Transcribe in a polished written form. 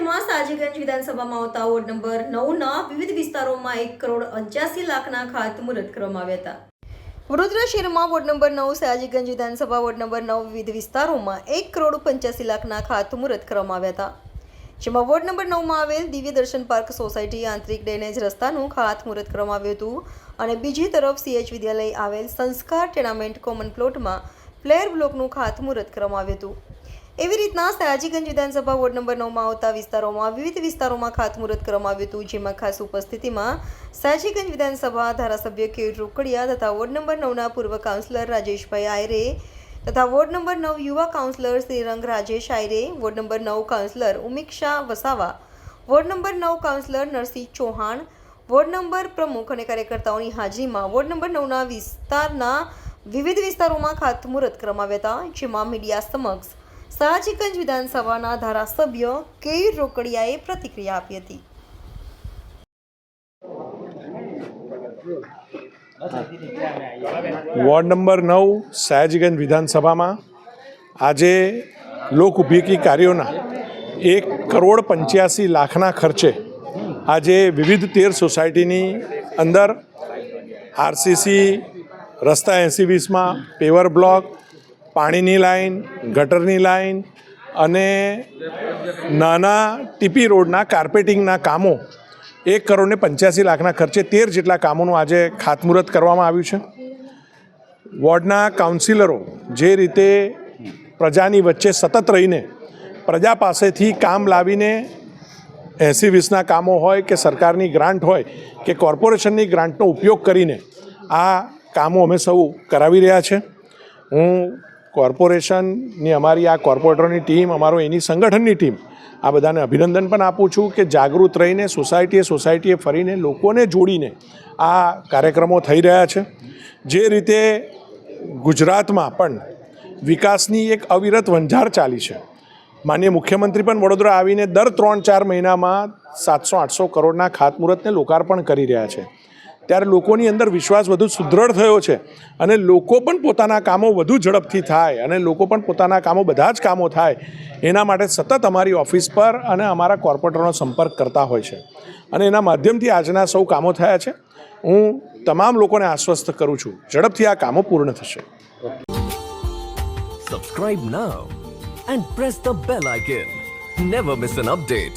શહેરમાં સાજીગંજ વિધાનસભામાં આવતા વોર્ડ નંબર 9ના વિવિધ વિસ્તારોમાં 1,85,00,000ના ખાતમુહૂર્ત કરવામાં આવ્યા હતા. વડોદરા શહેરમાં વોર્ડ નંબર 9 સાજીગંજ વિધાનસભા વોર્ડ નંબર 9 વિવિધ વિસ્તારોમાં 1,85,00,000ના ખાતમુહૂર્ત કરવામાં આવ્યા હતા. જેમાં વોર્ડ નંબર 9માં આવેલ દિવ્ય દર્શન પાર્ક સોસાયટી આંતરિક ડ્રેનેજ રસ્તાનું ખાતમુહૂર્ત કરવામાં આવ્યું હતું અને બીજી તરફ CH વિદ્યાલય આવેલ સંસ્કાર ટેનામેન્ટ કોમન પ્લોટમાં ફ્લેર બ્લોકનું ખાતમુહૂર્ત કરવામાં આવ્યું હતું. એવી રીતના સાજીગંજ વિધાનસભા વોર્ડ નંબર 9માં આવતા વિસ્તારોમાં વિવિધ વિસ્તારોમાં ખાતમુહૂર્ત કરવામાં આવ્યું હતું. જેમાં ખાસ ઉપસ્થિતિમાં સાજીગંજ વિધાનસભા ધારાસભ્ય કેયુર રોકડિયા તથા વોર્ડ નંબર 9ના પૂર્વ કાઉન્સિલર રાજેશભાઈ આયરે તથા વોર્ડ નંબર 9 યુવા councillor Shrirang Rajesh Ayre, ward number 9 councillor Umiksha Vasava, ward number 9 councillor Narsinh Chauhan, ward number પ્રમુખ અને કાર્યકર્તાઓની હાજરીમાં વોર્ડ નંબર 9ના વિસ્તારના વિવિધ વિસ્તારોમાં ખાતમુહૂર્ત કરવામાં આવ્યા હતા. જેમાં મીડિયા સમક્ષ સાજીગંજ વિધાનસભાના ધારાસભ્ય કેયુર રોકડિયાએ પ્રતિક્રિયા આપી હતી. વોર્ડ નંબર 9 સાજીગંજ વિધાનસભામાં આજે લોક ઉપયોગી કાર્યોના 1,85,00,000ના ખર્ચે આજે વિવિધ 13 સોસાયટીની અંદર RCC, રસ્તા 80-20માં, પેવર બ્લોક, પાણીની લાઈન, ગટરની લાઈન અને નાના ટીપી રોડના કાર્પેટિંગના કામો 1,85,00,000ના ખર્ચે 13 જેટલા કામોનું આજે ખાતમુહૂર્ત કરવામાં આવ્યું છે. વોર્ડના કાઉન્સિલરો જે રીતે પ્રજાની વચ્ચે સતત રહીને પ્રજા પાસેથી કામ લાવીને 80-20ના કામો હોય કે સરકારની ગ્રાન્ટ હોય કે કોર્પોરેશનની ગ્રાન્ટનો ઉપયોગ કરીને આ કામો અમે સૌ કરાવી રહ્યા છે. હું કોર્પોરેશનની અમારી આ કોર્પોરેટરોની ટીમ, અમારો એની સંગઠનની ટીમ આ બધાને અભિનંદન પણ આપું છું કે જાગૃત રહીને સોસાયટીએ ફરીને લોકોને જોડીને આ કાર્યક્રમો થઈ રહ્યા છે. જે રીતે ગુજરાતમાં પણ વિકાસની એક અવિરત વંજાર ચાલી છે. માનનીય મુખ્યમંત્રી પણ વડોદરા આવીને દર 3-4 મહિનામાં 700-800 કરોડના ખાતમુહૂર્તને લોકાર્પણ કરી રહ્યા છે. ત્યારે લોકોની અંદર વિશ્વાસ વધુ સુદૃઢ થયો છે અને લોકો પણ પોતાના કામો વધુ ઝડપથી થાય અને લોકો પણ પોતાના કામો બધા જ કામો થાય એના માટે સતત અમારી ઓફિસ પર અને અમારા કોર્પોરેટરનો સંપર્ક કરતા હોય છે અને એના માધ્યમથી આજના સૌ કામો થયા છે. હું તમામ લોકોને આશ્વસ્ત કરું છું, ઝડપથી આ કામો પૂર્ણ થશે. Subscribe now and press the bell icon. Never miss an update.